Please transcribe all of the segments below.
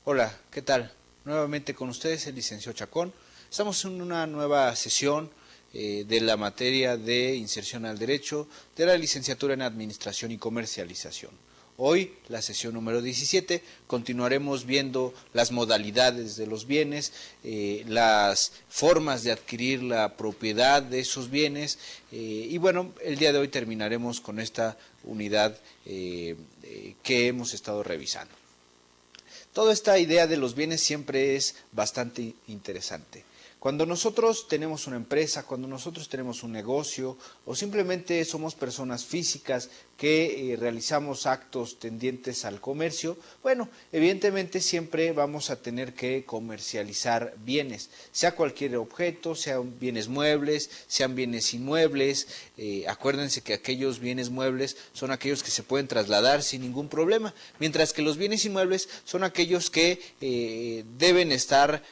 Hola, ¿qué tal? Nuevamente con ustedes el licenciado Chacón. Estamos en una nueva sesión de la materia de inserción al derecho de la licenciatura en Administración y Comercialización. Hoy, la sesión número 17, continuaremos viendo las modalidades de los bienes, las formas de adquirir la propiedad de esos bienes y bueno, el día de hoy terminaremos con esta unidad que hemos estado revisando. Toda esta idea de los bienes siempre es bastante interesante. Cuando nosotros tenemos una empresa, cuando nosotros tenemos un negocio o simplemente somos personas físicas que realizamos actos tendientes al comercio, bueno, evidentemente siempre vamos a tener que comercializar bienes, sea cualquier objeto, sean bienes muebles, sean bienes inmuebles. Acuérdense que aquellos bienes muebles son aquellos que se pueden trasladar sin ningún problema, mientras que los bienes inmuebles son aquellos que deben estar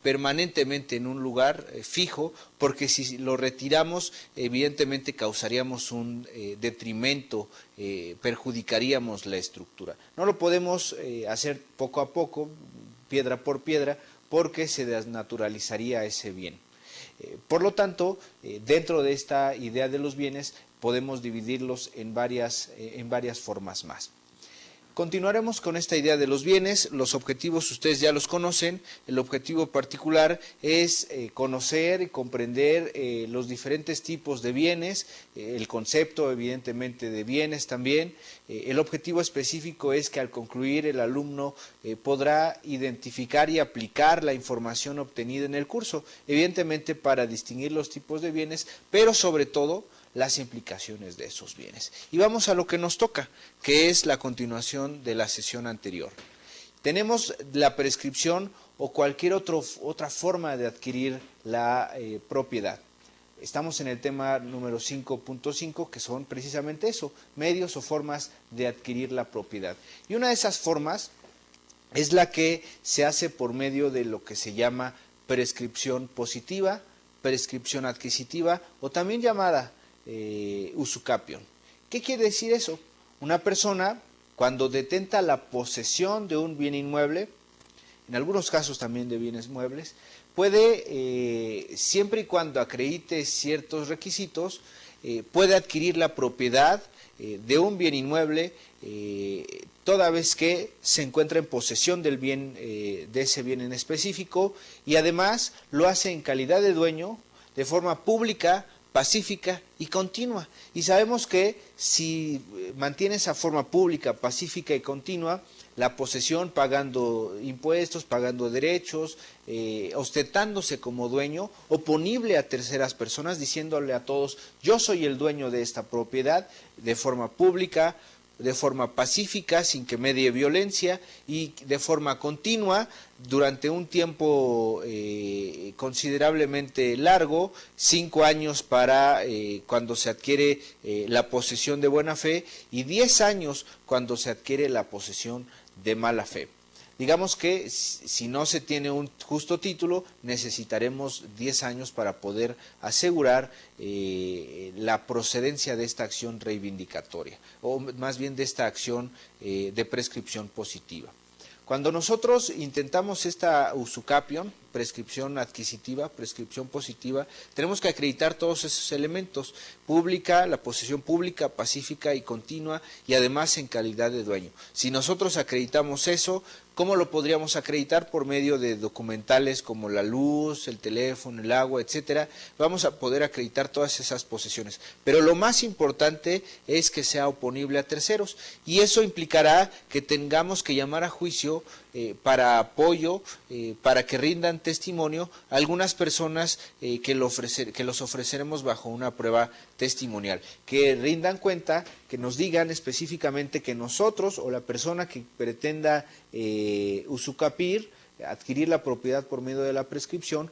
permanentemente en un lugar fijo, porque si lo retiramos evidentemente causaríamos un detrimento, perjudicaríamos la estructura. No lo podemos hacer poco a poco, piedra por piedra, porque se desnaturalizaría ese bien. Por lo tanto, dentro de esta idea de los bienes podemos dividirlos en varias formas más. Continuaremos con esta idea de los bienes. Los objetivos ustedes ya los conocen. El objetivo particular es conocer y comprender los diferentes tipos de bienes, el concepto evidentemente de bienes también. El objetivo específico es que al concluir el alumno podrá identificar y aplicar la información obtenida en el curso, evidentemente para distinguir los tipos de bienes, pero sobre todo las implicaciones de esos bienes. Y vamos a lo que nos toca, que es la continuación de la sesión anterior. Tenemos la prescripción o cualquier otra forma de adquirir la propiedad. Estamos en el tema número 5.5, que son precisamente eso, medios o formas de adquirir la propiedad. Y una de esas formas es la que se hace por medio de lo que se llama prescripción positiva, prescripción adquisitiva o también llamada usucapión. ¿Qué quiere decir eso? Una persona, cuando detenta la posesión de un bien inmueble, en algunos casos también de bienes muebles, puede, siempre y cuando acredite ciertos requisitos, puede adquirir la propiedad de un bien inmueble toda vez que se encuentra en posesión del bien, de ese bien en específico, y además lo hace en calidad de dueño, de forma pública, pacífica y continua. Y sabemos que si mantiene esa forma pública, pacífica y continua, la posesión pagando impuestos, pagando derechos, ostentándose como dueño, oponible a terceras personas, diciéndole a todos, yo soy el dueño de esta propiedad, de forma pública, de forma pacífica, sin que medie violencia, y de forma continua, durante un tiempo considerablemente largo, 5 años para cuando se adquiere la posesión de buena fe y 10 años cuando se adquiere la posesión de mala fe. Digamos que si no se tiene un justo título, necesitaremos 10 años para poder asegurar la procedencia de esta acción reivindicatoria, o más bien de esta acción de prescripción positiva. Cuando nosotros intentamos esta usucapión, prescripción adquisitiva, prescripción positiva, tenemos que acreditar todos esos elementos: pública, la posesión pública, pacífica y continua, y además en calidad de dueño. Si nosotros acreditamos eso, ¿cómo lo podríamos acreditar? Por medio de documentales como la luz, el teléfono, el agua, etcétera. Vamos a poder acreditar todas esas posesiones. Pero lo más importante es que sea oponible a terceros, y eso implicará que tengamos que llamar a juicio para apoyo, para que rindan testimonio a algunas personas que los ofreceremos bajo una prueba testimonial, que rindan cuenta, que nos digan específicamente que nosotros o la persona que pretenda usucapir adquirir la propiedad por medio de la prescripción,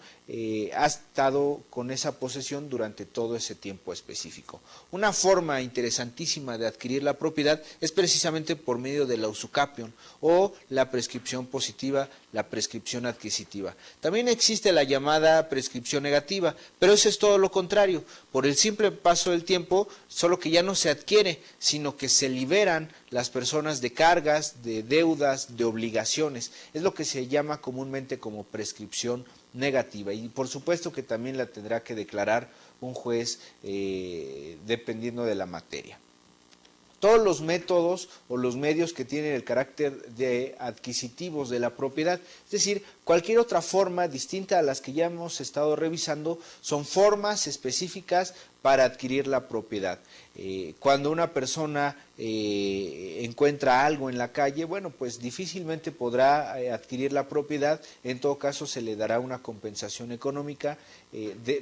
ha estado con esa posesión durante todo ese tiempo específico. Una forma interesantísima de adquirir la propiedad es precisamente por medio de la usucapión o la prescripción positiva, la prescripción adquisitiva. También existe la llamada prescripción negativa, pero eso es todo lo contrario. Por el simple paso del tiempo, solo que ya no se adquiere, sino que se liberan las personas de cargas, de deudas, de obligaciones. Es lo que se llama comúnmente como prescripción negativa, y por supuesto que también la tendrá que declarar un juez dependiendo de la materia. Todos los métodos o los medios que tienen el carácter de adquisitivos de la propiedad, es decir, cualquier otra forma distinta a las que ya hemos estado revisando, son formas específicas para adquirir la propiedad. Cuando una persona encuentra algo en la calle, bueno, pues difícilmente podrá adquirir la propiedad. En todo caso se le dará una compensación económica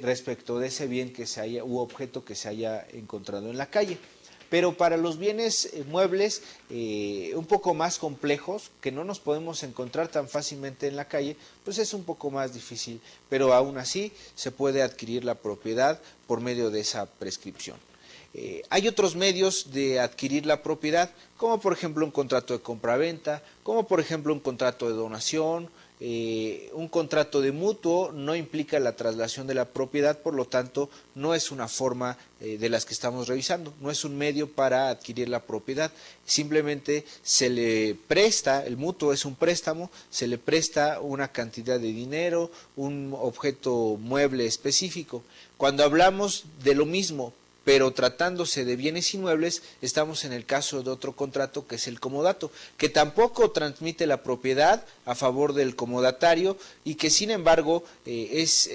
respecto de ese bien que se haya u objeto que se haya encontrado en la calle. Pero para los bienes muebles un poco más complejos, que no nos podemos encontrar tan fácilmente en la calle, pues es un poco más difícil, pero aún así se puede adquirir la propiedad por medio de esa prescripción. Hay otros medios de adquirir la propiedad, como por ejemplo un contrato de compraventa, como por ejemplo un contrato de donación. Un contrato de mutuo no implica la traslación de la propiedad, por lo tanto no es una forma de las que estamos revisando, no es un medio para adquirir la propiedad, simplemente se le presta, el mutuo es un préstamo, se le presta una cantidad de dinero, un objeto mueble específico. Cuando hablamos de lo mismo, pero tratándose de bienes inmuebles, estamos en el caso de otro contrato que es el comodato, que tampoco transmite la propiedad a favor del comodatario y que sin embargo es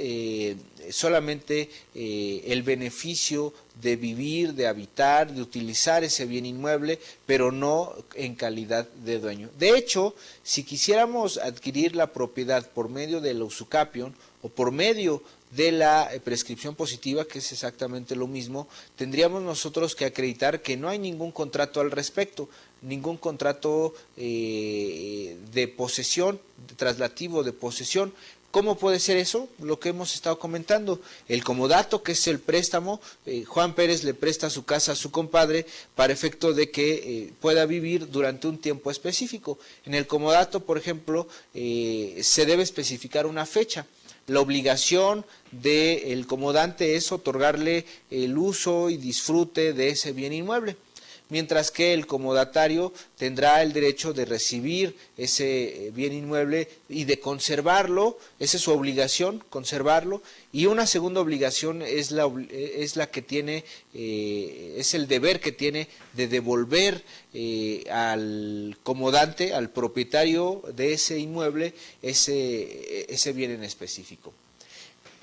solamente el beneficio de vivir, de habitar, de utilizar ese bien inmueble, pero no en calidad de dueño. De hecho, si quisiéramos adquirir la propiedad por medio del usucapión o por medio de la prescripción positiva, que es exactamente lo mismo, tendríamos nosotros que acreditar que no hay ningún contrato al respecto, ningún contrato de posesión, traslativo de posesión. ¿Cómo puede ser eso? Lo que hemos estado comentando. El comodato, que es el préstamo, Juan Pérez le presta su casa a su compadre para efecto de que pueda vivir durante un tiempo específico. En el comodato, por ejemplo, se debe especificar una fecha. La obligación del comodante es otorgarle el uso y disfrute de ese bien inmueble, mientras que el comodatario tendrá el derecho de recibir ese bien inmueble y de conservarlo. Esa es su obligación, conservarlo, y una segunda obligación es la que tiene, es el deber que tiene de devolver al comodante, al propietario de ese inmueble, ese bien en específico.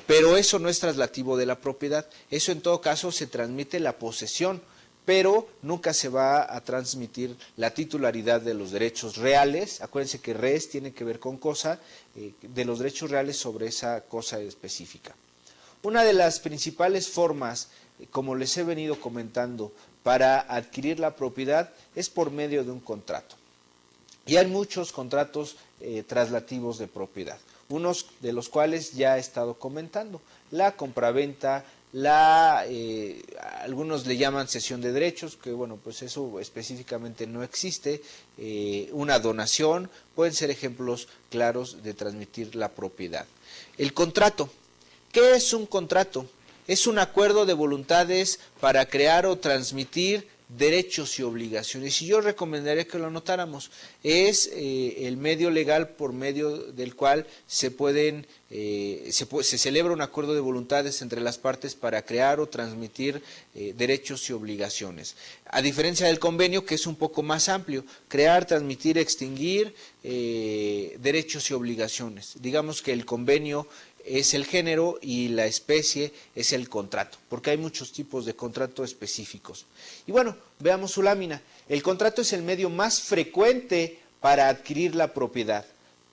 Pero eso no es traslativo de la propiedad, eso en todo caso se transmite la posesión, pero nunca se va a transmitir la titularidad de los derechos reales. Acuérdense que res tiene que ver con cosa, de los derechos reales sobre esa cosa específica. Una de las principales formas, como les he venido comentando, para adquirir la propiedad es por medio de un contrato. Y hay muchos contratos traslativos de propiedad, unos de los cuales ya he estado comentando: la compraventa, algunos le llaman cesión de derechos, que bueno, pues eso específicamente no existe, una donación, pueden ser ejemplos claros de transmitir la propiedad. El contrato. ¿Qué es un contrato? Es un acuerdo de voluntades para crear o transmitir derechos y obligaciones, y yo recomendaría que lo anotáramos. Es el medio legal por medio del cual se celebra un acuerdo de voluntades entre las partes para crear o transmitir derechos y obligaciones. A diferencia del convenio, que es un poco más amplio: crear, transmitir, extinguir derechos y obligaciones. Digamos que el convenio es el género y la especie es el contrato, porque hay muchos tipos de contrato específicos. Y bueno, veamos su lámina. El contrato es el medio más frecuente para adquirir la propiedad.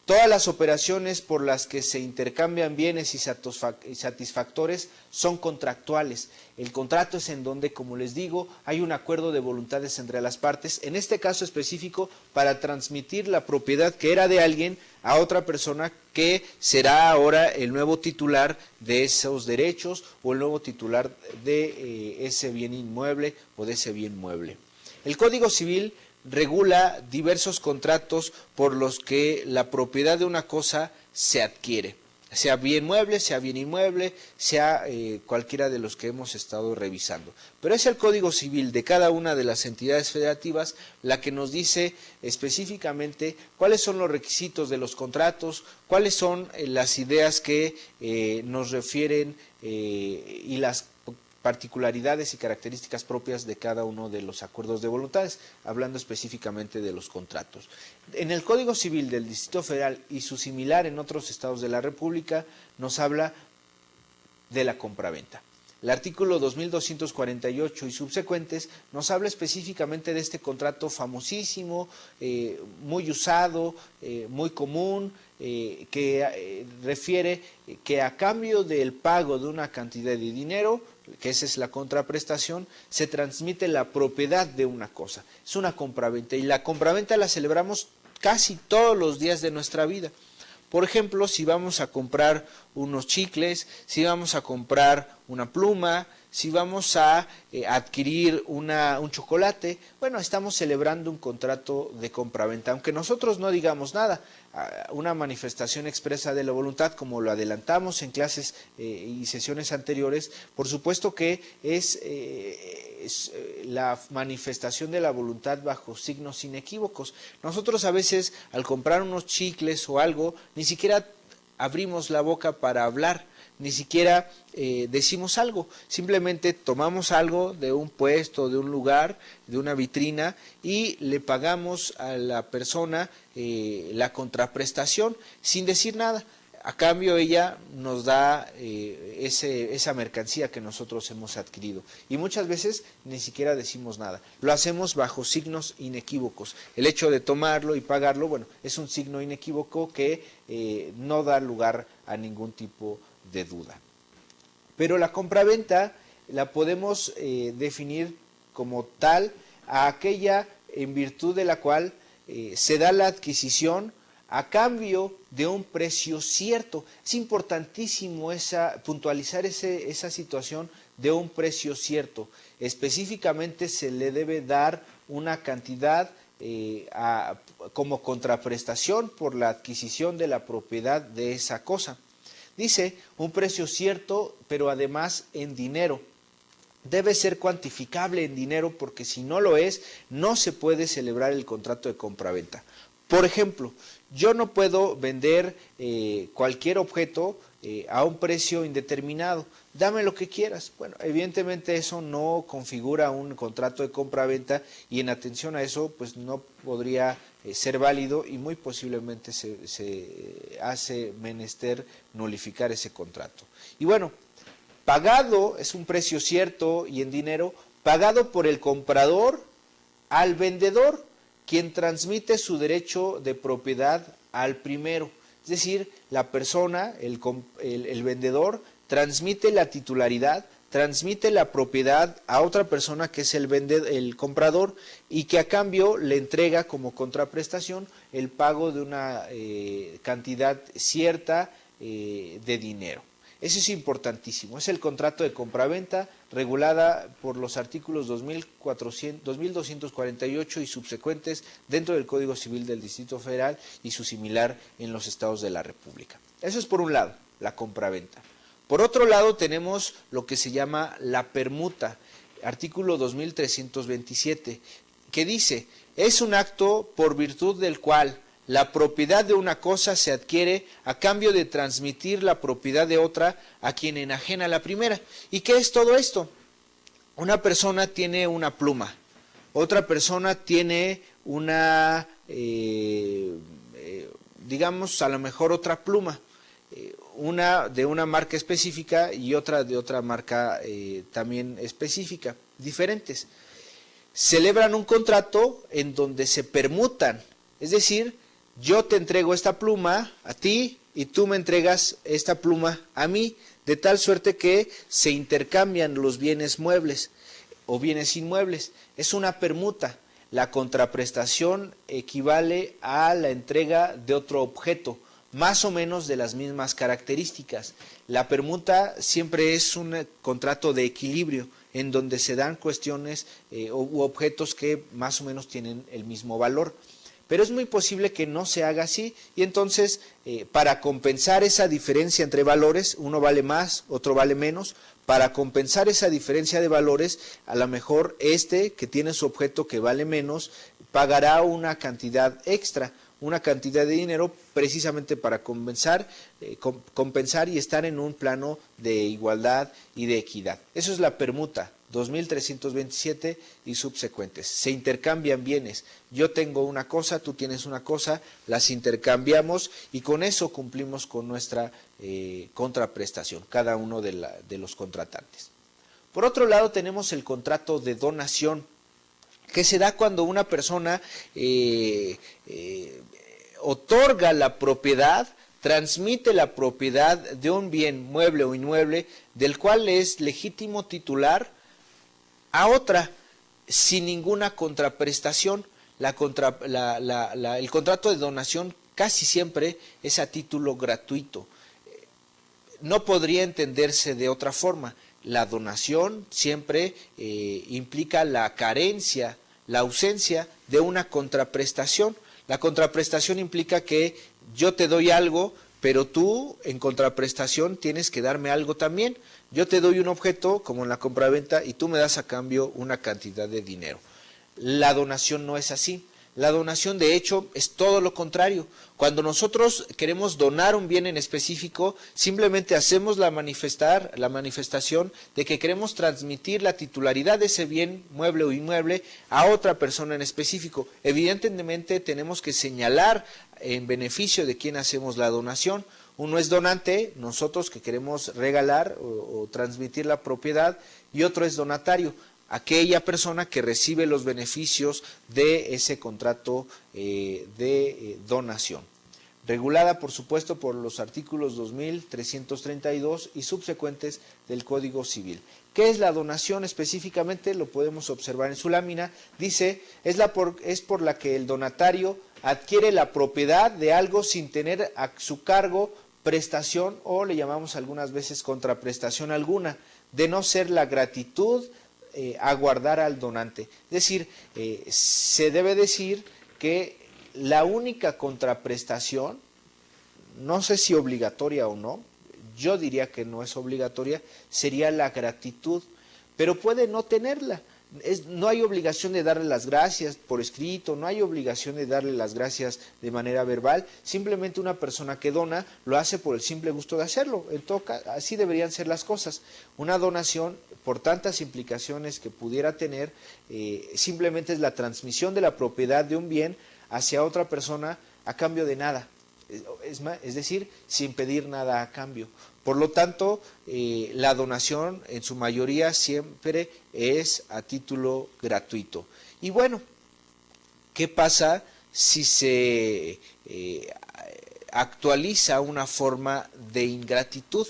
Todas las operaciones por las que se intercambian bienes y satisfactores son contractuales. El contrato es en donde, como les digo, hay un acuerdo de voluntades entre las partes, en este caso específico, para transmitir la propiedad que era de alguien a otra persona que será ahora el nuevo titular de esos derechos o el nuevo titular de ese bien inmueble o de ese bien mueble. El Código Civil regula diversos contratos por los que la propiedad de una cosa se adquiere, sea bien mueble, sea bien inmueble, sea cualquiera de los que hemos estado revisando. Pero es el Código Civil de cada una de las entidades federativas la que nos dice específicamente cuáles son los requisitos de los contratos, cuáles son las ideas que nos refieren y las particularidades y características propias de cada uno de los acuerdos de voluntades, hablando específicamente de los contratos. En el Código Civil del Distrito Federal y su similar en otros estados de la República nos habla de la compraventa. El artículo 2248 y subsecuentes nos habla específicamente de este contrato famosísimo, muy usado, muy común, que refiere que a cambio del pago de una cantidad de dinero, que esa es la contraprestación, se transmite la propiedad de una cosa. Es una compraventa y la compraventa la celebramos casi todos los días de nuestra vida. Por ejemplo, si vamos a comprar unos chicles, si vamos a comprar una pluma, si vamos a adquirir un chocolate, bueno, estamos celebrando un contrato de compraventa, aunque nosotros no digamos nada, una manifestación expresa de la voluntad, como lo adelantamos en clases y sesiones anteriores, por supuesto que es la manifestación de la voluntad bajo signos inequívocos. Nosotros a veces al comprar unos chicles o algo, ni siquiera abrimos la boca para hablar, ni siquiera decimos algo, simplemente tomamos algo de un puesto, de un lugar, de una vitrina y le pagamos a la persona la contraprestación sin decir nada. A cambio ella nos da esa mercancía que nosotros hemos adquirido y muchas veces ni siquiera decimos nada. Lo hacemos bajo signos inequívocos. El hecho de tomarlo y pagarlo, bueno, es un signo inequívoco que no da lugar a ningún tipo de duda. Pero la compraventa la podemos definir como tal a aquella en virtud de la cual se da la adquisición a cambio de un precio cierto. Es importantísimo puntualizar esa situación de un precio cierto. Específicamente se le debe dar una cantidad como contraprestación por la adquisición de la propiedad de esa cosa. Dice un precio cierto, pero además en dinero. Debe ser cuantificable en dinero porque si no lo es, no se puede celebrar el contrato de compraventa. Por ejemplo, yo no puedo vender cualquier objeto a un precio indeterminado. Dame lo que quieras. Bueno, evidentemente eso no configura un contrato de compraventa y en atención a eso, pues no podría ser válido y muy posiblemente se hace menester nulificar ese contrato. Y bueno, pagado es un precio cierto y en dinero, pagado por el comprador al vendedor, quien transmite su derecho de propiedad al primero. Es decir, la persona, el vendedor, transmite la titularidad, transmite la propiedad a otra persona que es el comprador y que a cambio le entrega como contraprestación el pago de una cantidad cierta de dinero. Eso es importantísimo, es el contrato de compraventa regulada por los artículos 2248 y subsecuentes dentro del Código Civil del Distrito Federal y su similar en los estados de la República. Eso es por un lado, la compraventa. Por otro lado tenemos lo que se llama la permuta, artículo 2327, que dice, es un acto por virtud del cual la propiedad de una cosa se adquiere a cambio de transmitir la propiedad de otra a quien enajena la primera. ¿Y qué es todo esto? Una persona tiene una pluma, otra persona tiene una, digamos, a lo mejor otra pluma, una de una marca específica y otra de otra marca también específica, diferentes. Celebran un contrato en donde se permutan, es decir, yo te entrego esta pluma a ti y tú me entregas esta pluma a mí, de tal suerte que se intercambian los bienes muebles o bienes inmuebles. Es una permuta. La contraprestación equivale a la entrega de otro objeto, más o menos de las mismas características. La permuta siempre es un contrato de equilibrio, en donde se dan cuestiones u objetos que más o menos tienen el mismo valor. Pero es muy posible que no se haga así y entonces para compensar esa diferencia entre valores, uno vale más, otro vale menos, para compensar esa diferencia de valores, a lo mejor este que tiene su objeto que vale menos, pagará una cantidad extra, una cantidad de dinero precisamente para compensar y estar en un plano de igualdad y de equidad. Eso es la permuta 2327 y subsecuentes. Se intercambian bienes. Yo tengo una cosa, tú tienes una cosa, las intercambiamos y con eso cumplimos con nuestra contraprestación, cada uno de los contratantes. Por otro lado tenemos el contrato de donación, que se da cuando una persona otorga la propiedad, transmite la propiedad de un bien mueble o inmueble del cual es legítimo titular a otra sin ninguna contraprestación. El contrato de donación casi siempre es a título gratuito. No podría entenderse de otra forma. La donación siempre implica la carencia, la ausencia de una contraprestación. La contraprestación implica que yo te doy algo, pero tú en contraprestación tienes que darme algo también. Yo te doy un objeto, como en la compraventa, y tú me das a cambio una cantidad de dinero. La donación no es así. La donación, de hecho, es todo lo contrario. Cuando nosotros queremos donar un bien en específico, simplemente hacemos la manifestación de que queremos transmitir la titularidad de ese bien mueble o inmueble a otra persona en específico. Evidentemente tenemos que señalar en beneficio de quién hacemos la donación. Uno es donante, nosotros que queremos regalar o transmitir la propiedad, y otro es donatario, aquella persona que recibe los beneficios de ese contrato de donación. Regulada, por supuesto, por los artículos 2332 y subsecuentes del Código Civil. ¿Qué es la donación específicamente? Lo podemos observar en su lámina. Dice, es por la que el donatario adquiere la propiedad de algo sin tener a su cargo prestación, o le llamamos algunas veces contraprestación alguna, de no ser la gratitud a guardar al donante. Es decir, se debe decir que la única contraprestación, no sé si obligatoria o no, yo diría que no es obligatoria, sería la gratitud, pero puede no tenerla. No hay obligación de darle las gracias por escrito, no hay obligación de darle las gracias de manera verbal, simplemente una persona que dona lo hace por el simple gusto de hacerlo. En todo caso, así deberían ser las cosas. Una donación, por tantas implicaciones que pudiera tener, simplemente es la transmisión de la propiedad de un bien hacia otra persona a cambio de nada, es decir, sin pedir nada a cambio. Por lo tanto, la donación en su mayoría siempre es a título gratuito. Y bueno, ¿qué pasa si se actualiza una forma de ingratitud?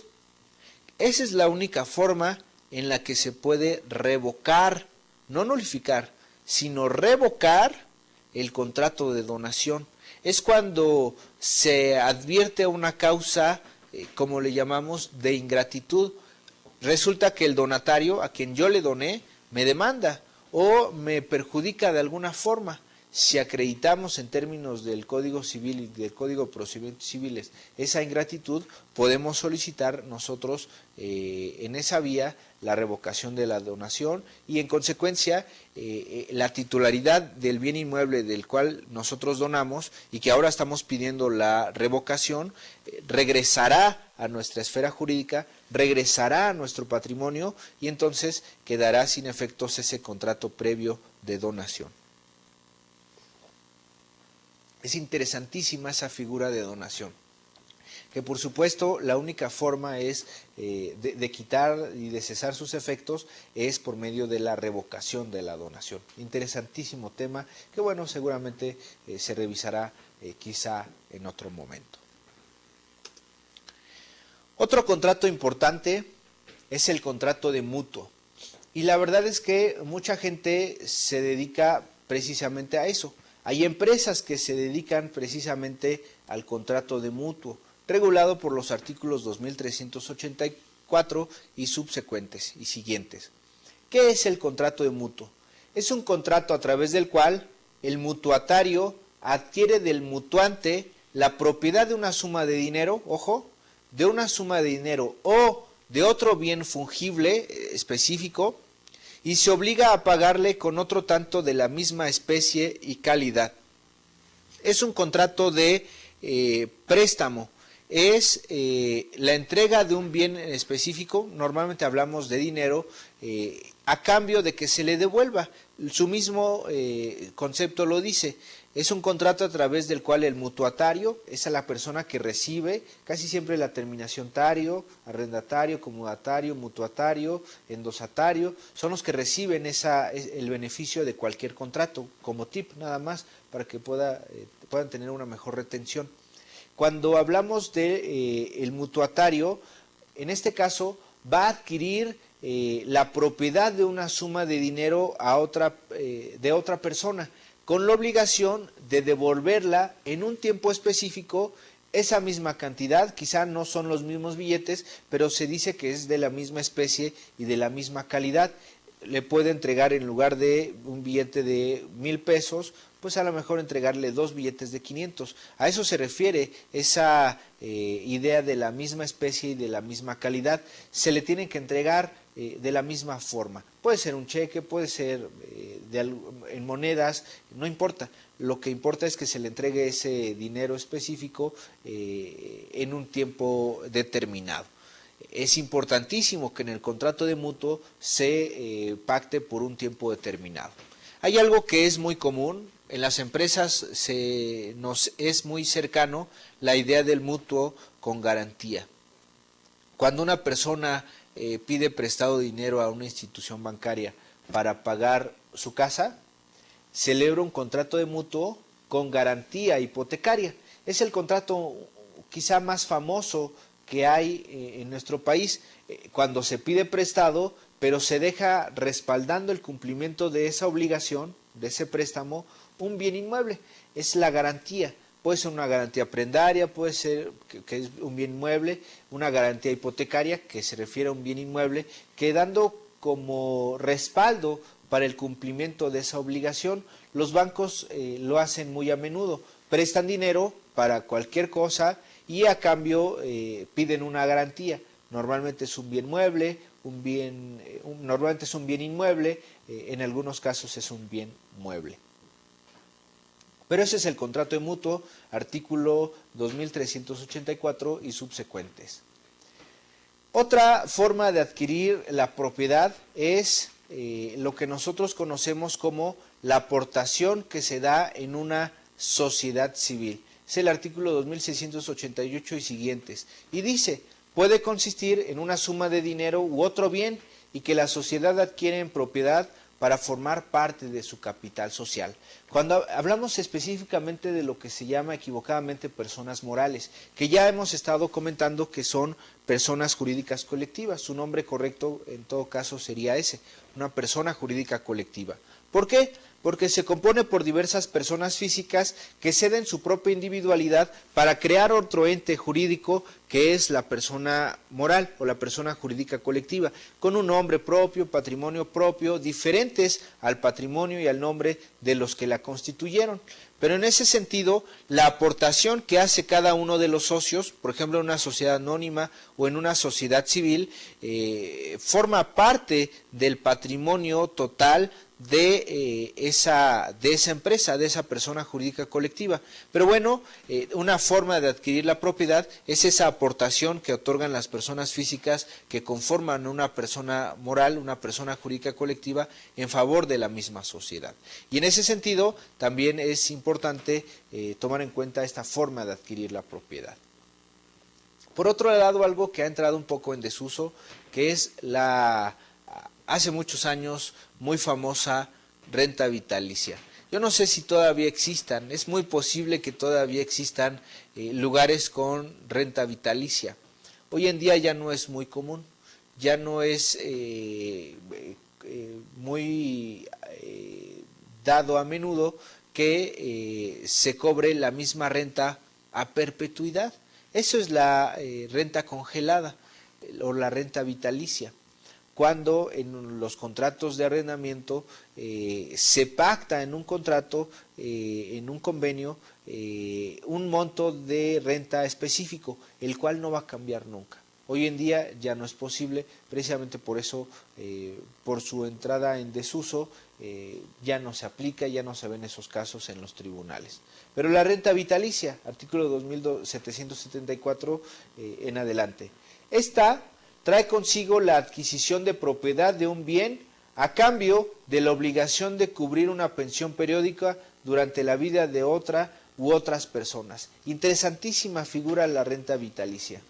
Esa es la única forma en la que se puede revocar, no nulificar, sino revocar el contrato de donación. Es cuando se advierte una causa, como le llamamos, de ingratitud. Resulta que el donatario, a quien yo le doné, me demanda o me perjudica de alguna forma. Si acreditamos en términos del Código Civil y del Código de Procedimientos Civiles esa ingratitud, podemos solicitar nosotros en esa vía la revocación de la donación y en consecuencia la titularidad del bien inmueble del cual nosotros donamos y que ahora estamos pidiendo la revocación, regresará a nuestra esfera jurídica, regresará a nuestro patrimonio y entonces quedará sin efectos ese contrato previo de donación. Es interesantísima esa figura de donación. que por supuesto la única forma es de quitar y de cesar sus efectos es por medio de la revocación de la donación. Interesantísimo tema que bueno, seguramente se revisará quizá en otro momento. Otro contrato importante es el contrato de mutuo. Y la verdad es que mucha gente se dedica precisamente a eso. Hay empresas que se dedican precisamente al contrato de mutuo, regulado por los artículos 2384 y subsecuentes y siguientes. ¿Qué es el contrato de mutuo? Es un contrato a través del cual el mutuatario adquiere del mutuante la propiedad de una suma de dinero, ojo, de una suma de dinero o de otro bien fungible específico, y se obliga a pagarle con otro tanto de la misma especie y calidad. Es un contrato de préstamo, es la entrega de un bien específico, normalmente hablamos de dinero, a cambio de que se le devuelva. Su mismo concepto lo dice. Es un contrato a través del cual el mutuatario es a la persona que recibe, casi siempre la terminación tario, arrendatario, comodatario, mutuatario, endosatario, son los que reciben el beneficio de cualquier contrato, como tip nada más, para que puedan tener una mejor retención. Cuando hablamos de el mutuatario, en este caso va a adquirir la propiedad de una suma de dinero de otra persona, con la obligación de devolverla en un tiempo específico, esa misma cantidad, quizá no son los mismos billetes, pero se dice que es de la misma especie y de la misma calidad. Le puede entregar, en lugar de un billete de 1,000 pesos, pues a lo mejor entregarle 2 billetes de 500. A eso se refiere esa idea de la misma especie y de la misma calidad. Se le tienen que entregar de la misma forma. Puede ser un cheque, puede ser en monedas, no importa. Lo que importa es que se le entregue ese dinero específico en un tiempo determinado. Es importantísimo que en el contrato de mutuo se pacte por un tiempo determinado. Hay algo que es muy común, en las empresas nos es muy cercano la idea del mutuo con garantía. Cuando una persona pide prestado dinero a una institución bancaria para pagar su casa, celebra un contrato de mutuo con garantía hipotecaria. Es el contrato quizá más famoso que hay en nuestro país, cuando se pide prestado, pero se deja respaldando el cumplimiento de esa obligación, de ese préstamo, un bien inmueble. Es la garantía. Puede ser una garantía prendaria, puede ser que es un bien inmueble, una garantía hipotecaria que se refiere a un bien inmueble, que dando como respaldo para el cumplimiento de esa obligación, los bancos lo hacen muy a menudo, prestan dinero para cualquier cosa y a cambio piden una garantía. Normalmente es un bien mueble, normalmente es un bien inmueble, en algunos casos es un bien mueble. Pero ese es el contrato de mutuo, artículo 2384 y subsecuentes. Otra forma de adquirir la propiedad es lo que nosotros conocemos como la aportación que se da en una sociedad civil. Es el artículo 2688 y siguientes. Y dice, puede consistir en una suma de dinero u otro bien y que la sociedad adquiere en propiedad para formar parte de su capital social. Cuando hablamos específicamente de lo que se llama equivocadamente personas morales, que ya hemos estado comentando que son personas jurídicas colectivas, su nombre correcto en todo caso sería ese, una persona jurídica colectiva. ¿Por qué? Porque se compone por diversas personas físicas que ceden su propia individualidad para crear otro ente jurídico que es la persona moral o la persona jurídica colectiva, con un nombre propio, patrimonio propio, diferentes al patrimonio y al nombre de los que la constituyeron. Pero en ese sentido, la aportación que hace cada uno de los socios, por ejemplo en una sociedad anónima o en una sociedad civil, forma parte del patrimonio total de esa empresa, de esa persona jurídica colectiva. Pero bueno, una forma de adquirir la propiedad es esa aportación que otorgan las personas físicas que conforman una persona moral, una persona jurídica colectiva en favor de la misma sociedad. Y en ese sentido también es importante tomar en cuenta esta forma de adquirir la propiedad. Por otro lado, algo que ha entrado un poco en desuso, que es la hace muchos años muy famosa renta vitalicia. Yo no sé si todavía existan, es muy posible que todavía existan lugares con renta vitalicia. Hoy en día ya no es muy común, ya no es muy dado a menudo que se cobre la misma renta a perpetuidad. Eso es la renta congelada o la renta vitalicia, cuando en los contratos de arrendamiento se pacta en un contrato, en un convenio, un monto de renta específico, el cual no va a cambiar nunca. Hoy en día ya no es posible, precisamente por eso, por su entrada en desuso, ya no se aplica, ya no se ven esos casos en los tribunales. Pero la renta vitalicia, artículo 2774 en adelante. Esta trae consigo la adquisición de propiedad de un bien a cambio de la obligación de cubrir una pensión periódica durante la vida de otra u otras personas. Interesantísima figura la renta vitalicia.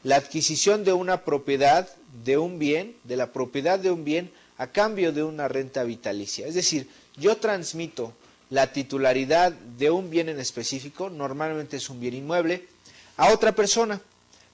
La adquisición de una propiedad, de un bien, de la propiedad de un bien a cambio de una renta vitalicia. Es decir, yo transmito la titularidad de un bien en específico, normalmente es un bien inmueble, a otra persona,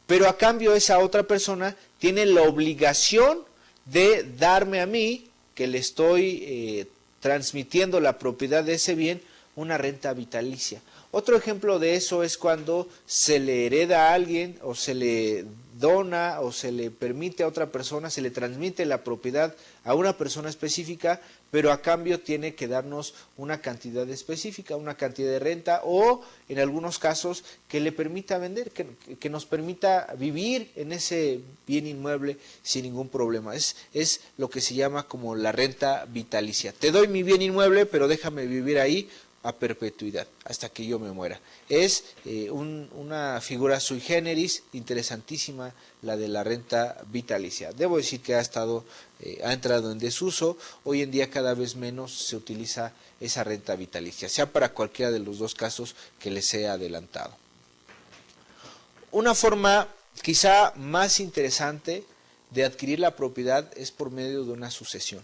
pero a cambio esa otra persona tiene la obligación de darme a mí, que le estoy transmitiendo la propiedad de ese bien, una renta vitalicia. Otro ejemplo de eso es cuando se le hereda a alguien o se le dona o se le permite a otra persona, se le transmite la propiedad a una persona específica, pero a cambio tiene que darnos una cantidad específica, una cantidad de renta o en algunos casos que le permita vender, que nos permita vivir en ese bien inmueble sin ningún problema. Es lo que se llama como la renta vitalicia. Te doy mi bien inmueble, pero déjame vivir ahí a perpetuidad, hasta que yo me muera. Es una figura sui generis, interesantísima, la de la renta vitalicia. Debo decir que ha entrado en desuso, hoy en día cada vez menos se utiliza esa renta vitalicia, sea para cualquiera de los dos casos que les he adelantado. Una forma quizá más interesante de adquirir la propiedad es por medio de una sucesión.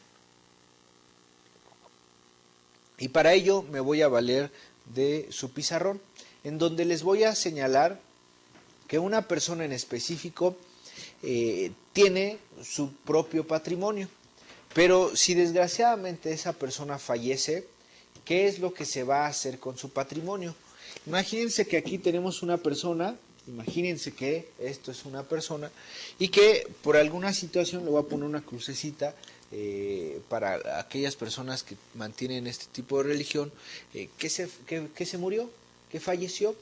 Y para ello me voy a valer de su pizarrón, en donde les voy a señalar que una persona en específico tiene su propio patrimonio. Pero si desgraciadamente esa persona fallece, ¿qué es lo que se va a hacer con su patrimonio? Imagínense que aquí tenemos una persona, imagínense que esto es una persona y que por alguna situación, le voy a poner una crucecita, para aquellas personas que mantienen este tipo de religión, que se murió, que falleció,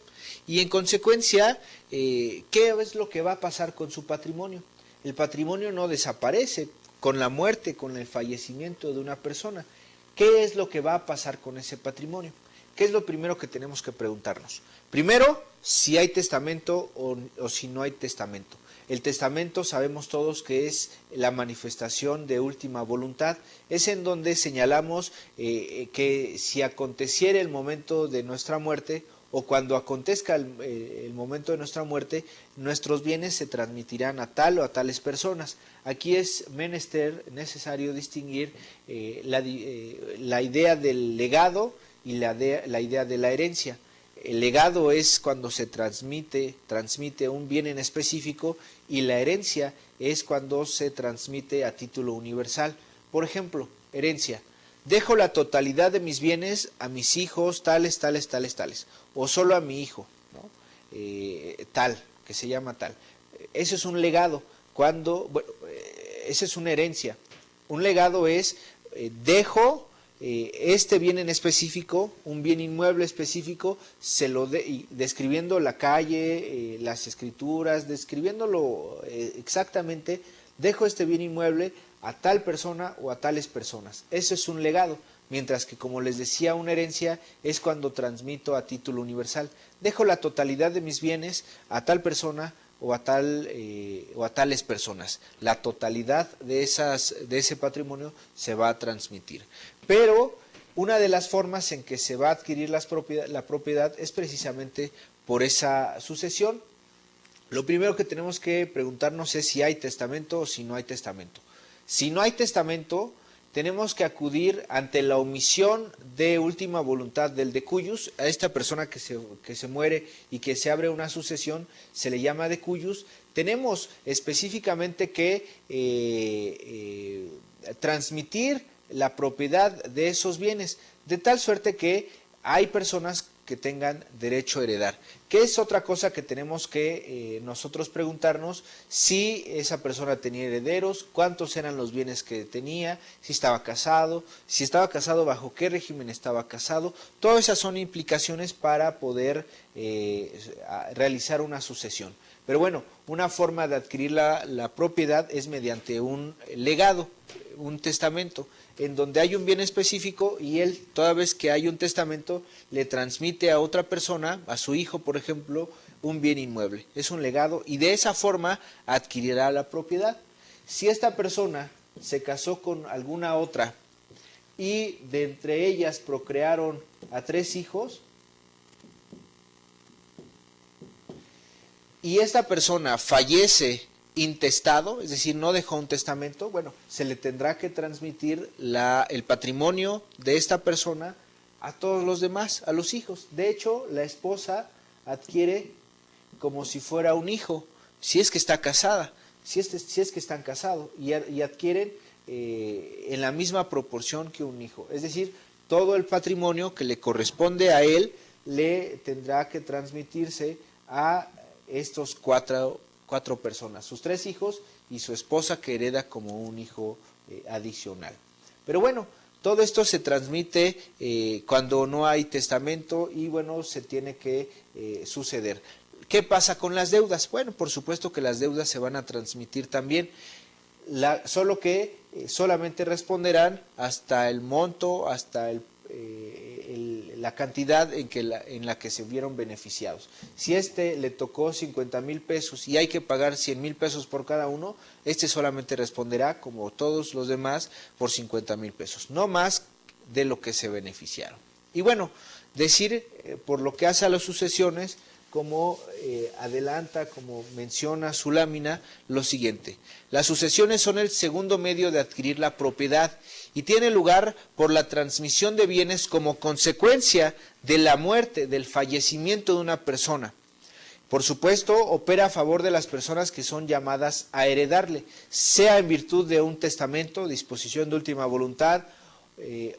y en consecuencia, ¿qué es lo que va a pasar con su patrimonio? El patrimonio no desaparece con la muerte, con el fallecimiento de una persona. ¿Qué es lo que va a pasar con ese patrimonio? ¿Qué es lo primero que tenemos que preguntarnos? Primero, si hay testamento o si no hay testamento. El testamento sabemos todos que es la manifestación de última voluntad, es en donde señalamos que si aconteciera el momento de nuestra muerte o cuando acontezca el momento de nuestra muerte, nuestros bienes se transmitirán a tal o a tales personas. Aquí es menester, necesario distinguir la idea del legado y la idea de la herencia. El legado es cuando se transmite un bien en específico y la herencia es cuando se transmite a título universal. Por ejemplo, herencia. Dejo la totalidad de mis bienes a mis hijos tales, tales, tales, tales. O solo a mi hijo, ¿no? Tal, que se llama tal. Eso es un legado. Esa es una herencia. Un legado es, dejo este bien en específico, un bien inmueble específico, describiendo la calle, las escrituras, describiéndolo exactamente, dejo este bien inmueble a tal persona o a tales personas. Eso es un legado, mientras que, como les decía, una herencia es cuando transmito a título universal. Dejo la totalidad de mis bienes a tal persona o a tales personas. La totalidad de ese patrimonio se va a transmitir. Pero una de las formas en que se va a adquirir la propiedad es precisamente por esa sucesión. lo primero que tenemos que preguntarnos es si hay testamento o si no hay testamento. Si no hay testamento, tenemos que acudir ante la omisión de última voluntad del decuyus. A esta persona que se muere y que se abre una sucesión se le llama decuyus. Tenemos específicamente que transmitir la propiedad de esos bienes, de tal suerte que hay personas que tengan derecho a heredar. ¿Qué es otra cosa que tenemos que nosotros preguntarnos? Si esa persona tenía herederos, cuántos eran los bienes que tenía, si estaba casado, bajo qué régimen estaba casado. Todas esas son implicaciones para poder realizar una sucesión. Pero bueno, una forma de adquirir la propiedad es mediante un legado, un testamento, en donde hay un bien específico y él, toda vez que hay un testamento, le transmite a otra persona, a su hijo, por ejemplo, un bien inmueble. Es un legado y de esa forma adquirirá la propiedad. Si esta persona se casó con alguna otra y de entre ellas procrearon a 3 hijos, y esta persona fallece intestado, es decir, no dejó un testamento, bueno, se le tendrá que transmitir el patrimonio de esta persona a todos los demás, a los hijos. De hecho, la esposa adquiere como si fuera un hijo, si es que está casada, si es que están casados, y adquieren en la misma proporción que un hijo. Es decir, todo el patrimonio que le corresponde a él le tendrá que transmitirse a estos cuatro personas, sus 3 hijos y su esposa, que hereda como un hijo adicional. Pero bueno, todo esto se transmite cuando no hay testamento y bueno, se tiene que suceder. ¿Qué pasa con las deudas? Bueno, por supuesto que las deudas se van a transmitir también, solo que solamente responderán hasta el monto, hasta la cantidad en la que se vieron beneficiados. Si le tocó 50,000 pesos y hay que pagar 100,000 pesos por cada uno, solamente responderá, como todos los demás, por 50,000 pesos, no más de lo que se beneficiaron. Y bueno, decir por lo que hace a las sucesiones, como adelanta, como menciona su lámina, lo siguiente: las sucesiones son el segundo medio de adquirir la propiedad y tiene lugar por la transmisión de bienes como consecuencia de la muerte, del fallecimiento de una persona. Por supuesto, opera a favor de las personas que son llamadas a heredarle, sea en virtud de un testamento, disposición de última voluntad,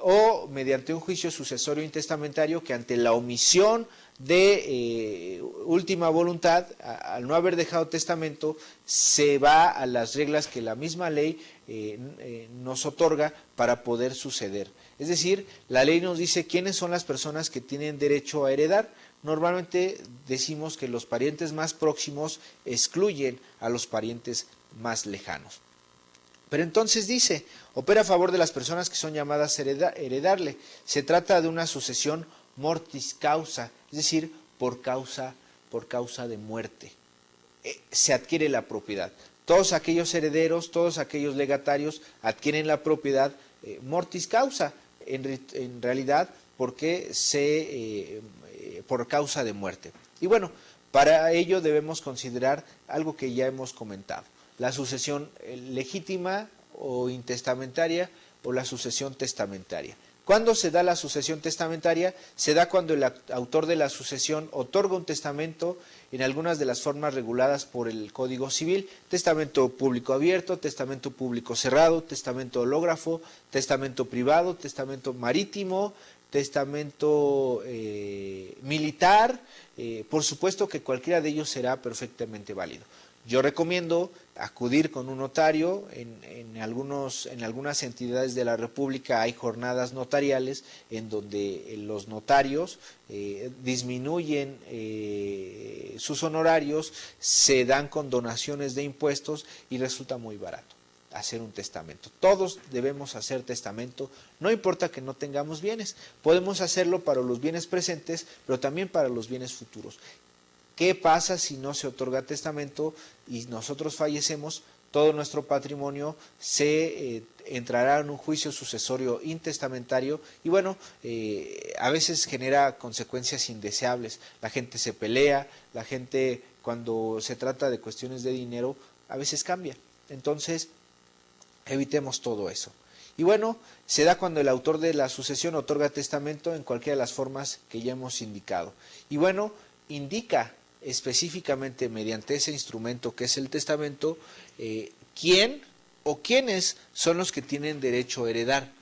o mediante un juicio sucesorio intestamentario que ante la omisión de última voluntad, al no haber dejado testamento, se va a las reglas que la misma ley nos otorga para poder suceder. Es decir, la ley nos dice quiénes son las personas que tienen derecho a heredar. Normalmente decimos que los parientes más próximos excluyen a los parientes más lejanos. Pero entonces dice, opera a favor de las personas que son llamadas a heredarle. Se trata de una sucesión mortis causa, es decir, por causa de muerte. Se adquiere la propiedad. Todos aquellos herederos, todos aquellos legatarios adquieren la propiedad mortis causa, en realidad porque por causa de muerte. Y bueno, para ello debemos considerar algo que ya hemos comentado: la sucesión legítima o intestamentaria o la sucesión testamentaria. ¿Cuándo se da la sucesión testamentaria? Se da cuando el autor de la sucesión otorga un testamento en algunas de las formas reguladas por el Código Civil: testamento público abierto, testamento público cerrado, testamento hológrafo, testamento privado, testamento marítimo, testamento militar. Por supuesto que cualquiera de ellos será perfectamente válido. Yo recomiendo acudir con un notario. En algunas entidades de la República hay jornadas notariales en donde los notarios disminuyen sus honorarios, se dan condonaciones de impuestos y resulta muy barato hacer un testamento. Todos debemos hacer testamento, no importa que no tengamos bienes. Podemos hacerlo para los bienes presentes, pero también para los bienes futuros. ¿Qué pasa si no se otorga testamento y nosotros fallecemos? Todo nuestro patrimonio se entrará en un juicio sucesorio intestamentario y bueno, a veces genera consecuencias indeseables. La gente se pelea, la gente cuando se trata de cuestiones de dinero, a veces cambia. Entonces, evitemos todo eso. Y bueno, se da cuando el autor de la sucesión otorga testamento en cualquiera de las formas que ya hemos indicado. Y bueno, indica específicamente mediante ese instrumento que es el testamento, quién o quiénes son los que tienen derecho a heredar.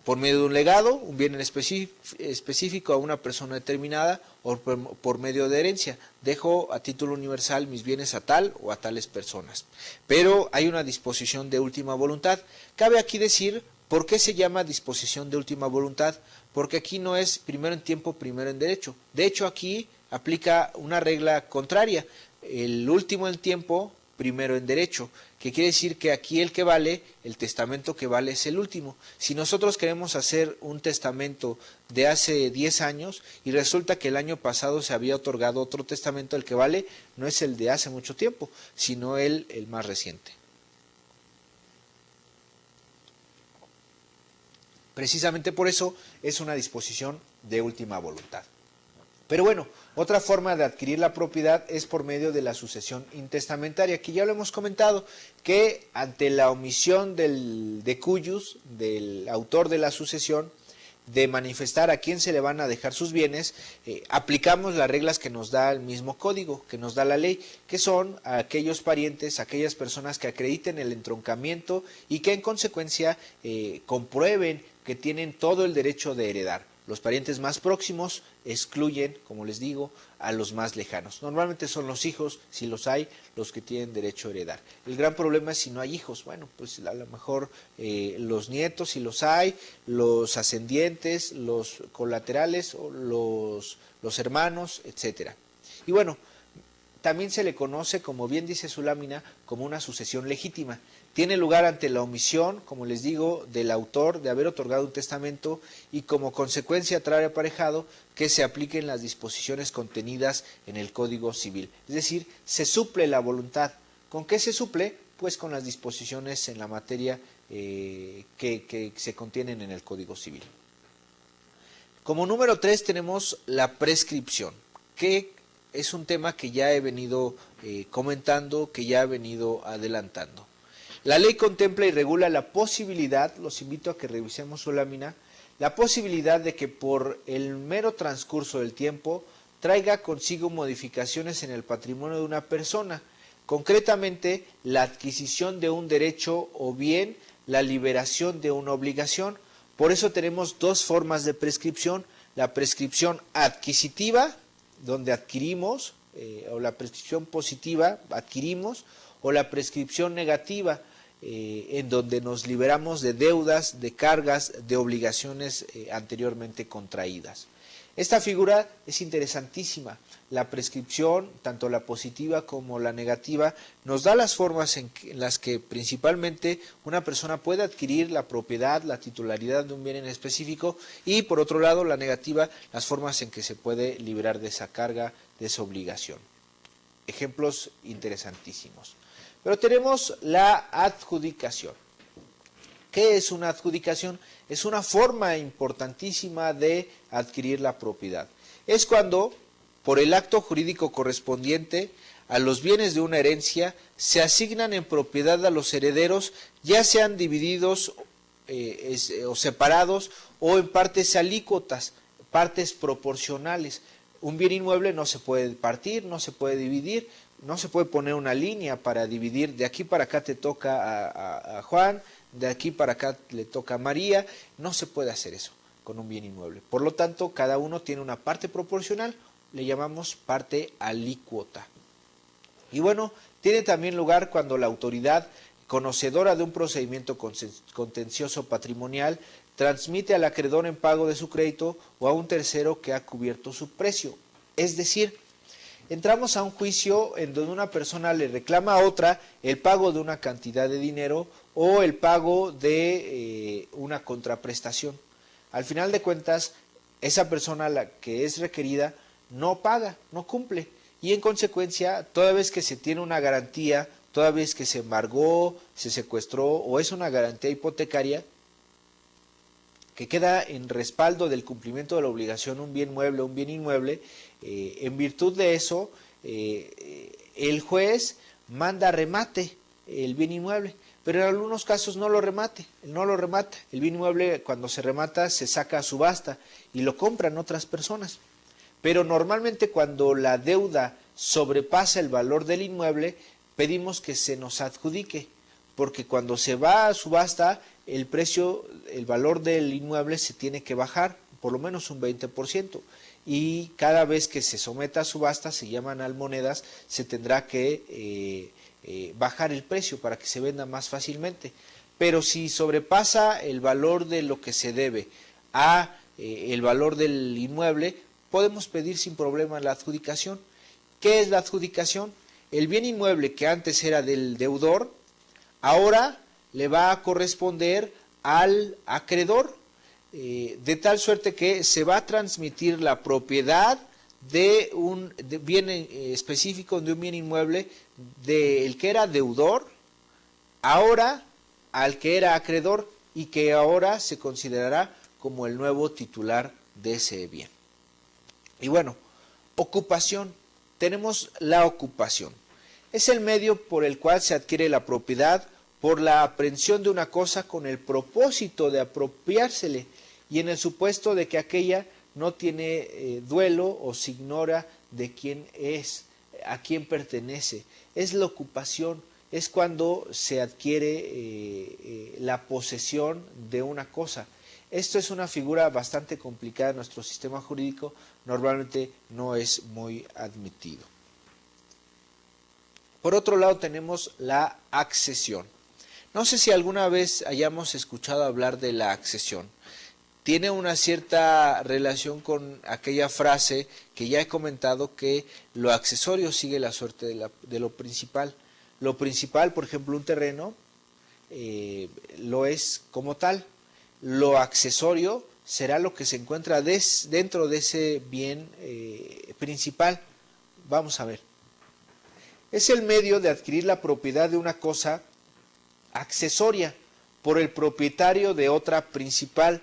Por medio de un legado, un bien en específico a una persona determinada, o por medio de herencia. Dejo a título universal mis bienes a tal o a tales personas. Pero hay una disposición de última voluntad. Cabe aquí decir por qué se llama disposición de última voluntad, porque aquí no es primero en tiempo, primero en derecho. De hecho, aquí aplica una regla contraria. El último en tiempo, primero en derecho, que quiere decir que aquí el que vale, el testamento que vale es el último. Si nosotros queremos hacer un testamento de hace 10 años y resulta que el año pasado se había otorgado otro testamento, el que vale no es el de hace mucho tiempo, sino el más reciente. Precisamente por eso es una disposición de última voluntad. Pero bueno, otra forma de adquirir la propiedad es por medio de la sucesión intestamentaria, que ya lo hemos comentado, que ante la omisión de cuius, del autor de la sucesión, de manifestar a quién se le van a dejar sus bienes, aplicamos las reglas que nos da el mismo código, que nos da la ley, que son aquellos parientes, aquellas personas que acrediten el entroncamiento y que en consecuencia comprueben que tienen todo el derecho de heredar. Los parientes más próximos excluyen, como les digo, a los más lejanos. Normalmente son los hijos, si los hay, los que tienen derecho a heredar. El gran problema es si no hay hijos. Bueno, pues a lo mejor los nietos, si los hay, los ascendientes, los colaterales, o los hermanos, etcétera. Y bueno, también se le conoce, como bien dice su lámina, como una sucesión legítima. Tiene lugar ante la omisión, como les digo, del autor de haber otorgado un testamento y como consecuencia trae aparejado que se apliquen las disposiciones contenidas en el Código Civil. Es decir, se suple la voluntad. ¿Con qué se suple? Pues con las disposiciones en la materia que se contienen en el Código Civil. Como número 3 tenemos la prescripción, que es un tema que ya he venido comentando, que ya he venido adelantando. La ley contempla y regula la posibilidad, los invito a que revisemos su lámina, la posibilidad de que por el mero transcurso del tiempo traiga consigo modificaciones en el patrimonio de una persona, concretamente la adquisición de un derecho o bien la liberación de una obligación. Por eso tenemos dos formas de prescripción, la prescripción adquisitiva, donde adquirimos, o la prescripción positiva, adquirimos, o la prescripción negativa, en donde nos liberamos de deudas, de cargas, de obligaciones anteriormente contraídas. Esta figura es interesantísima. La prescripción, tanto la positiva como la negativa, nos da las formas en las que principalmente una persona puede adquirir la propiedad, la titularidad de un bien en específico, y por otro lado la negativa, las formas en que se puede liberar de esa carga, de esa obligación. Ejemplos interesantísimos. Pero tenemos la adjudicación. ¿Qué es una adjudicación? Es una forma importantísima de adquirir la propiedad. Es cuando, por el acto jurídico correspondiente a los bienes de una herencia, se asignan en propiedad a los herederos, ya sean divididos o separados o en partes alícuotas, partes proporcionales. Un bien inmueble no se puede partir, no se puede dividir, no se puede poner una línea para dividir, de aquí para acá te toca a Juan, de aquí para acá le toca a María, no se puede hacer eso con un bien inmueble. Por lo tanto, cada uno tiene una parte proporcional, le llamamos parte alícuota. Y bueno, tiene también lugar cuando la autoridad conocedora de un procedimiento contencioso patrimonial transmite al acreedor en pago de su crédito o a un tercero que ha cubierto su precio. Es decir, entramos a un juicio en donde una persona le reclama a otra el pago de una cantidad de dinero o el pago de una contraprestación. Al final de cuentas, esa persona, la que es requerida, no paga, no cumple. Y en consecuencia, toda vez que se tiene una garantía, toda vez que se embargó, se secuestró o es una garantía hipotecaria, que queda en respaldo del cumplimiento de la obligación un bien mueble o un bien inmueble, en virtud de eso el juez manda remate el bien inmueble, pero en algunos casos no lo remata. El bien inmueble, cuando se remata, se saca a subasta y lo compran otras personas. Pero normalmente cuando la deuda sobrepasa el valor del inmueble, pedimos que se nos adjudique, porque cuando se va a subasta, el valor del inmueble se tiene que bajar, por lo menos un 20%, y cada vez que se someta a subasta, se llaman almonedas, se tendrá que bajar el precio para que se venda más fácilmente. Pero si sobrepasa el valor de lo que se debe a el valor del inmueble, podemos pedir sin problema la adjudicación. ¿Qué es la adjudicación? El bien inmueble que antes era del deudor, ahora le va a corresponder al acreedor, de tal suerte que se va a transmitir la propiedad de un bien específico, de un bien inmueble, del que era deudor, ahora al que era acreedor, y que ahora se considerará como el nuevo titular de ese bien. Y bueno, ocupación. Tenemos la ocupación. Es el medio por el cual se adquiere la propiedad por la aprehensión de una cosa con el propósito de apropiársele y en el supuesto de que aquella no tiene duelo o se ignora de quién es, a quién pertenece. Es la ocupación, es cuando se adquiere la posesión de una cosa. Esto es una figura bastante complicada en nuestro sistema jurídico, normalmente no es muy admitido. Por otro lado tenemos la accesión. No sé si alguna vez hayamos escuchado hablar de la accesión. Tiene una cierta relación con aquella frase que ya he comentado, que lo accesorio sigue la suerte de lo principal. Lo principal, por ejemplo, un terreno, lo es como tal. Lo accesorio será lo que se encuentra dentro de ese bien principal. Vamos a ver. Es el medio de adquirir la propiedad de una cosa accesoria por el propietario de otra principal,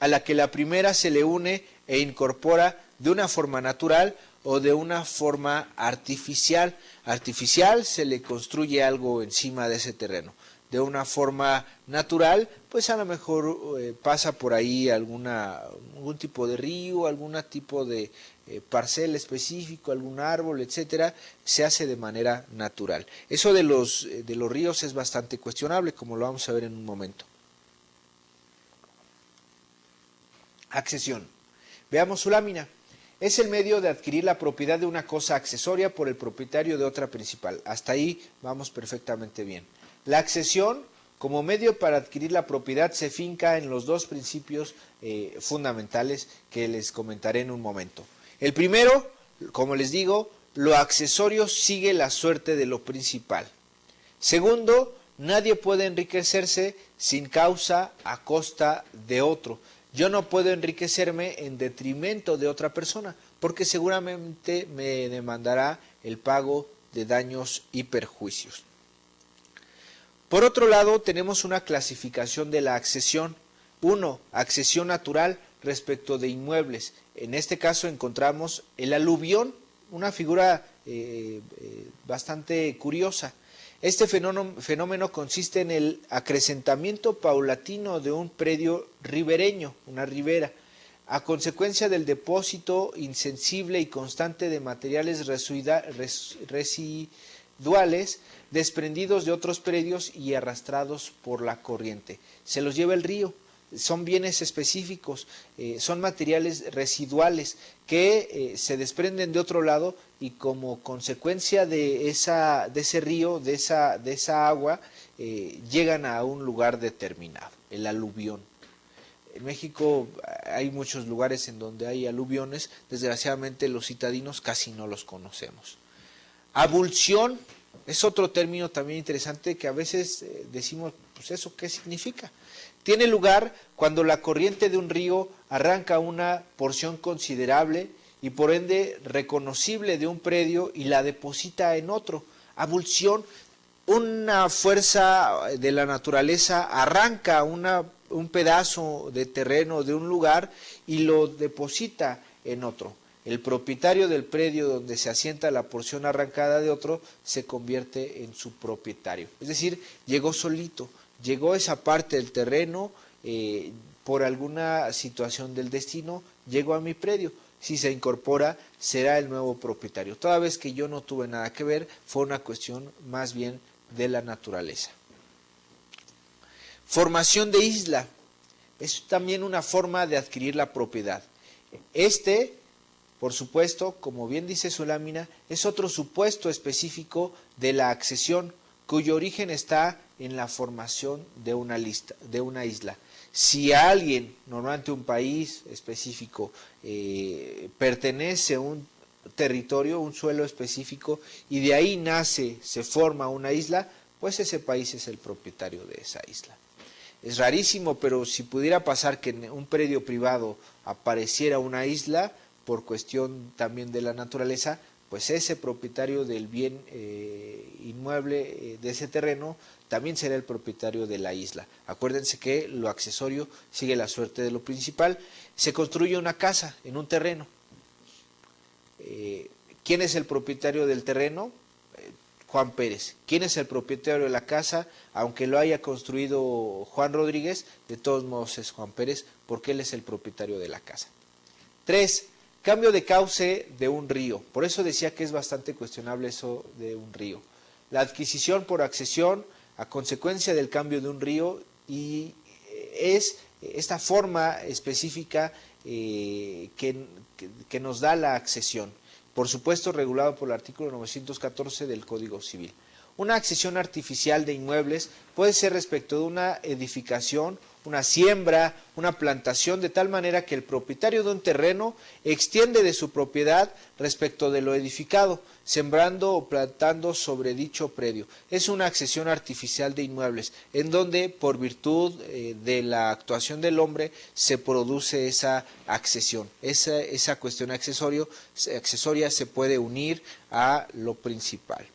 a la que la primera se le une e incorpora de una forma natural o de una forma artificial. Artificial, se le construye algo encima de ese terreno. De una forma natural, pues a lo mejor pasa por ahí algún tipo de río, algún tipo de parcela específico, algún árbol, etcétera, se hace de manera natural. Eso de los ríos es bastante cuestionable, como lo vamos a ver en un momento. Accesión. Veamos su lámina. Es el medio de adquirir la propiedad de una cosa accesoria por el propietario de otra principal. Hasta ahí vamos perfectamente bien. La accesión, como medio para adquirir la propiedad, se finca en los dos principios fundamentales que les comentaré en un momento. El primero, como les digo, lo accesorio sigue la suerte de lo principal. Segundo, nadie puede enriquecerse sin causa a costa de otro. Yo no puedo enriquecerme en detrimento de otra persona, porque seguramente me demandará el pago de daños y perjuicios. Por otro lado, tenemos una clasificación de la accesión. 1. Accesión natural respecto de inmuebles. En este caso encontramos el aluvión, una figura bastante curiosa. Este fenómeno consiste en el acrecentamiento paulatino de un predio ribereño, una ribera, a consecuencia del depósito insensible y constante de materiales residuales desprendidos de otros predios y arrastrados por la corriente. Se los lleva el río. Son bienes específicos, son materiales residuales que se desprenden de otro lado y como consecuencia de ese río, de esa agua, llegan a un lugar determinado, el aluvión. En México hay muchos lugares en donde hay aluviones, desgraciadamente los citadinos casi no los conocemos. Abulsión es otro término también interesante que a veces decimos, pues ¿eso qué significa? Tiene lugar cuando la corriente de un río arranca una porción considerable y por ende reconocible de un predio y la deposita en otro. Abulsión, una fuerza de la naturaleza arranca un pedazo de terreno de un lugar y lo deposita en otro. el propietario del predio donde se asienta la porción arrancada de otro se convierte en su propietario. Es decir, llegó solito, llegó esa parte del terreno, por alguna situación del destino, llegó a mi predio. Si se incorpora, será el nuevo propietario. Toda vez que yo no tuve nada que ver, fue una cuestión más bien de la naturaleza. Formación de isla. Es también una forma de adquirir la propiedad. Por supuesto, como bien dice su lámina, es otro supuesto específico de la accesión, cuyo origen está en la formación de una isla. Si a alguien, normalmente un país específico, pertenece a un territorio, un suelo específico, y de ahí se forma una isla, pues ese país es el propietario de esa isla. Es rarísimo, pero si pudiera pasar que en un predio privado apareciera una isla, por cuestión también de la naturaleza, pues ese propietario del bien inmueble de ese terreno también será el propietario de la isla. Acuérdense que lo accesorio sigue la suerte de lo principal. Se construye una casa en un terreno. ¿Quién es el propietario del terreno? Juan Pérez. ¿Quién es el propietario de la casa? Aunque lo haya construido Juan Rodríguez, de todos modos es Juan Pérez, porque él es el propietario de la casa. 3. Cambio de cauce de un río. Por eso decía que es bastante cuestionable eso de un río. La adquisición por accesión a consecuencia del cambio de un río y es esta forma específica que nos da la accesión. Por supuesto, regulado por el artículo 914 del Código Civil. Una accesión artificial de inmuebles puede ser respecto de una edificación, una siembra, una plantación, de tal manera que el propietario de un terreno extiende de su propiedad respecto de lo edificado, sembrando o plantando sobre dicho predio. Es una accesión artificial de inmuebles, en donde por virtud de la actuación del hombre se produce esa accesión. Esa cuestión accesoria se puede unir a lo principal.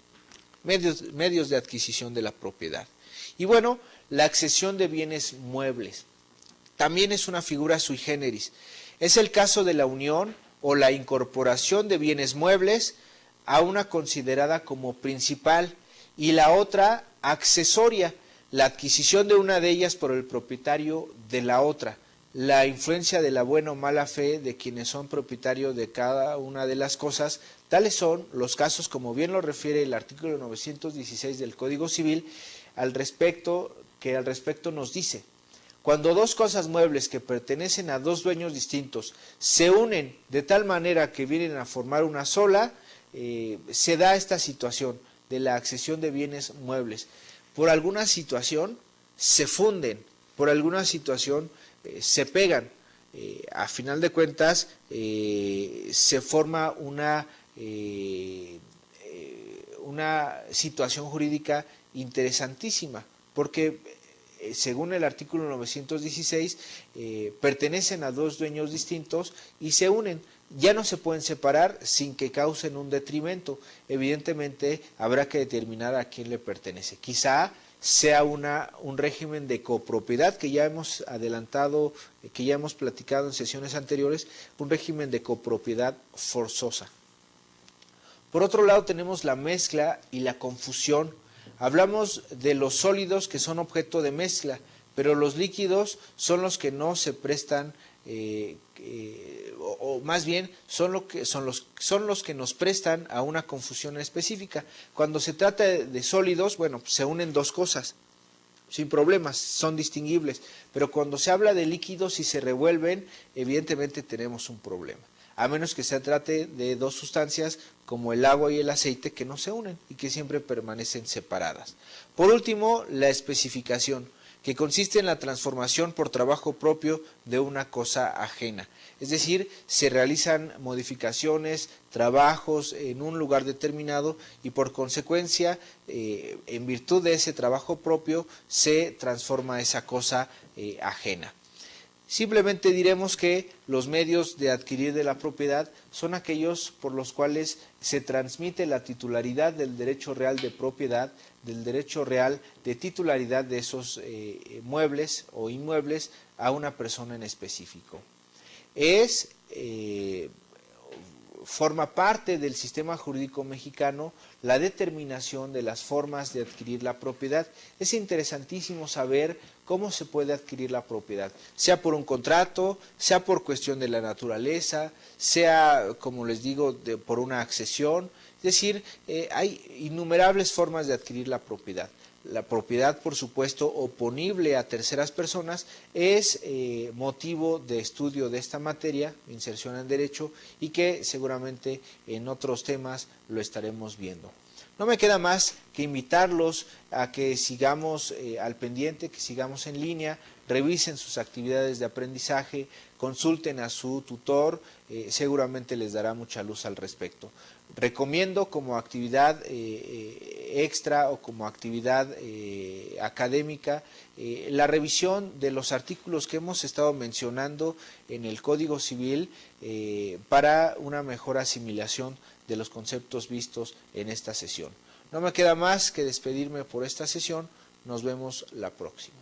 Medios de adquisición de la propiedad. Y bueno, la accesión de bienes muebles. También es una figura sui generis. Es el caso de la unión o la incorporación de bienes muebles a una considerada como principal y la otra accesoria, la adquisición de una de ellas por el propietario de la otra. La influencia de la buena o mala fe de quienes son propietarios de cada una de las cosas. Tales son los casos, como bien lo refiere el artículo 916 del Código Civil, que al respecto nos dice: cuando dos cosas muebles que pertenecen a dos dueños distintos se unen de tal manera que vienen a formar una sola, se da esta situación de la accesión de bienes muebles. Por alguna situación se funden, por alguna situación se pegan. A final de cuentas se forma una situación jurídica interesantísima, porque según el artículo 916 pertenecen a dos dueños distintos y se unen. Ya no se pueden separar sin que causen un detrimento. Evidentemente habrá que determinar a quién le pertenece. Quizá sea un régimen de copropiedad que ya hemos adelantado, que ya hemos platicado en sesiones anteriores, un régimen de copropiedad forzosa. Por otro lado tenemos la mezcla y la confusión. Hablamos de los sólidos que son objeto de mezcla, pero los líquidos son los que no se prestan, o más bien son los que nos prestan a una confusión específica. Cuando se trata de sólidos, bueno, se unen dos cosas, sin problemas, son distinguibles, pero cuando se habla de líquidos y se revuelven, evidentemente tenemos un problema. A menos que se trate de dos sustancias como el agua y el aceite que no se unen y que siempre permanecen separadas. Por último, la especificación, que consiste en la transformación por trabajo propio de una cosa ajena. Es decir, se realizan modificaciones, trabajos en un lugar determinado y por consecuencia, en virtud de ese trabajo propio, se transforma esa cosa ajena. Simplemente diremos que los medios de adquirir de la propiedad son aquellos por los cuales se transmite la titularidad del derecho real de propiedad, del derecho real de titularidad de esos muebles o inmuebles a una persona en específico. Es forma parte del sistema jurídico mexicano la determinación de las formas de adquirir la propiedad. Es interesantísimo saber cómo se puede adquirir la propiedad, sea por un contrato, sea por cuestión de la naturaleza, sea, como les digo, por una accesión. Es decir, hay innumerables formas de adquirir la propiedad. La propiedad, por supuesto, oponible a terceras personas es motivo de estudio de esta materia, inserción en derecho, y que seguramente en otros temas lo estaremos viendo. No me queda más que invitarlos a que sigamos al pendiente, que sigamos en línea, revisen sus actividades de aprendizaje, consulten a su tutor, seguramente les dará mucha luz al respecto. Recomiendo como actividad extra o como actividad académica la revisión de los artículos que hemos estado mencionando en el Código Civil para una mejor asimilación de los conceptos vistos en esta sesión. No me queda más que despedirme por esta sesión. Nos vemos la próxima.